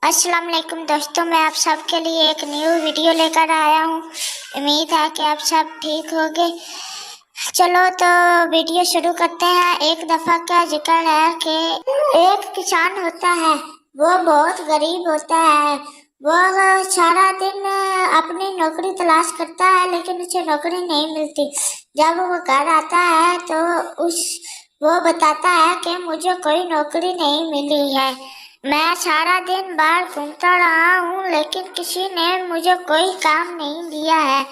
अस्सलाम वालेकुम दोस्तों, मैं आप सब के लिए एक न्यू वीडियो लेकर आया हूँ। उम्मीद है कि आप सब ठीक होंगे। चलो तो वीडियो शुरू करते हैं। एक दफ़ा का जिक्र है कि एक किसान होता है, वो बहुत गरीब होता है। वो सारा दिन अपनी नौकरी तलाश करता है, लेकिन उसे नौकरी नहीं मिलती। जब वो घर आता है तो वो बताता है कि मुझे कोई नौकरी नहीं मिली है। मैं सारा दिन बाहर घूमता रहा हूँ, लेकिन किसी ने मुझे कोई काम नहीं दिया है।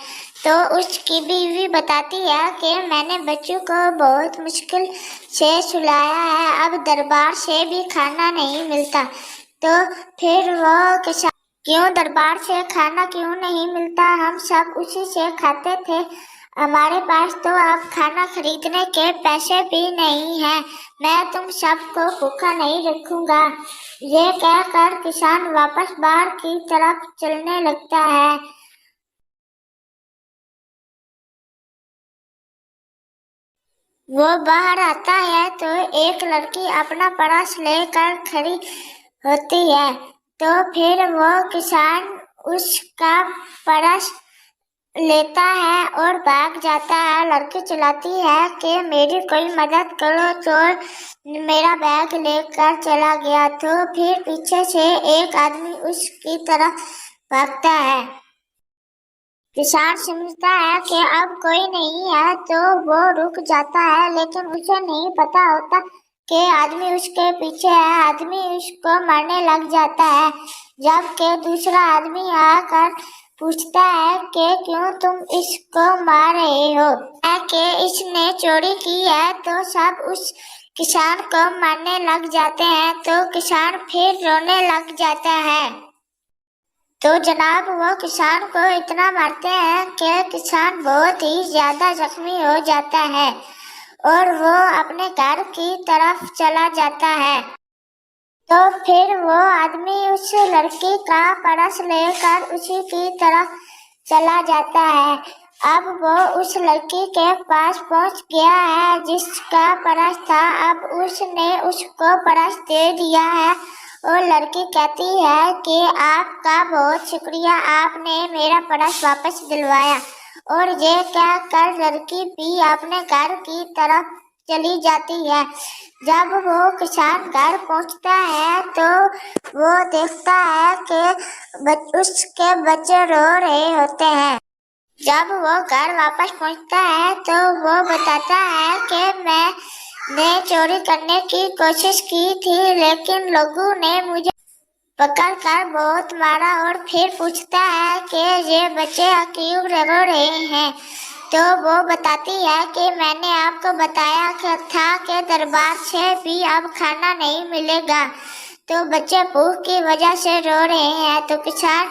तो उसकी बीवी बताती है कि मैंने बच्चों को बहुत मुश्किल से सुलाया है, अब दरबार से भी खाना नहीं मिलता। तो फिर वो किसान, क्यों दरबार से खाना क्यों नहीं मिलता? हम सब उसी से खाते थे। हमारे पास तो अब खाना खरीदने के पैसे भी नहीं हैं। मैं तुम सबको भूखा नहीं रखूंगा। ये कहकर किसान वापस बाहर की तरफ चलने लगता है। वो बाहर आता है तो एक लड़की अपना पर्स लेकर खड़ी होती है। तो फिर वो किसान उसका पर्स लेता है और भाग जाता है। लड़की चिल्लाती है कि मेरी कोई मदद करो, चोर मेरा बैग लेकर चला गया। तो फिर पीछे से एक आदमी उसकी तरफ भागता है। किसान समझता है कि अब कोई नहीं है तो वो रुक जाता है, लेकिन उसे नहीं पता होता कि आदमी उसके पीछे है। आदमी उसको मारने लग जाता है, जबकि दूसरा आदमी आकर पूछता है कि क्यों तुम इसको मार रहे हो? है कि इसने चोरी की है। तो सब उस किसान को मारने लग जाते हैं। तो किसान फिर रोने लग जाता है। तो जनाब वो किसान को इतना मारते हैं कि किसान बहुत ही ज्यादा जख्मी हो जाता है और वो अपने घर की तरफ चला जाता है। तो फिर वो आदमी उस लड़की का पर्स लेकर उसी की तरफ चला जाता है। अब वो उस लड़की के पास पहुंच गया है जिसका पर्स था। अब उसने उसको पर्स दे दिया है और लड़की कहती है कि आपका बहुत शुक्रिया, आपने मेरा पर्स वापस दिलवाया। और ये कहकर लड़की भी अपने घर की तरफ चली जाती है। जब वो किसान घर पहुंचता है तो वो देखता है कि उसके बच्चे रो रहे होते हैं। जब वो घर वापस पहुंचता है तो वो बताता है कि मैंने चोरी करने की कोशिश की थी, लेकिन लोगों ने मुझे पकड़कर बहुत मारा। और फिर पूछता है कि ये बच्चे क्यों रो रहे हैं? तो वो बताती है कि मैंने आपको बताया था कि दरबार से भी अब खाना नहीं मिलेगा, तो बच्चे भूख की वजह से रो रहे हैं। तो किसान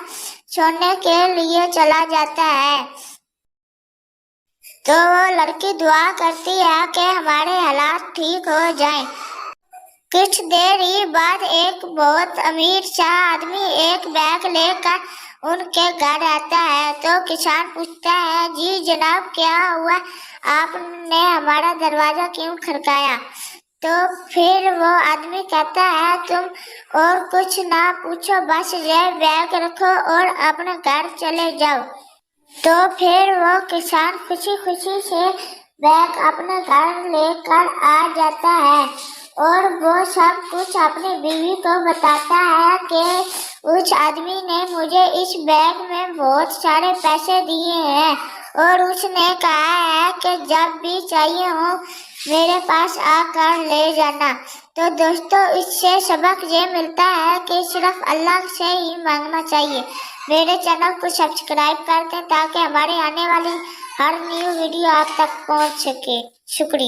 सोने के लिए चला जाता है। तो वो लड़की दुआ करती है कि हमारे हालात ठीक हो जाएं। कुछ देर ही बाद एक बहुत अमीर सा आदमी एक बैग लेकर उनके घर आता है। तो किसान पूछता है, जी जनाब क्या हुआ, आपने हमारा दरवाजा क्यों खड़काया? तो फिर वो आदमी कहता है, तुम और कुछ ना पूछो, बस ये बैग रखो और अपने घर चले जाओ। तो फिर वो किसान खुशी खुशी से बैग अपने घर लेकर आ जाता है और वो सब कुछ अपनी बीवी को बताता है कि उस आदमी ने मुझे इस बैग में बहुत सारे पैसे दिए हैं और उसने कहा है कि जब भी चाहिए हो मेरे पास आकर ले जाना। तो दोस्तों इससे सबक ये मिलता है कि सिर्फ अल्लाह से ही मांगना चाहिए। मेरे चैनल को सब्सक्राइब कर दें ताकि हमारे आने वाली हर न्यू वीडियो आप तक पहुंच सके। शुक्रिया।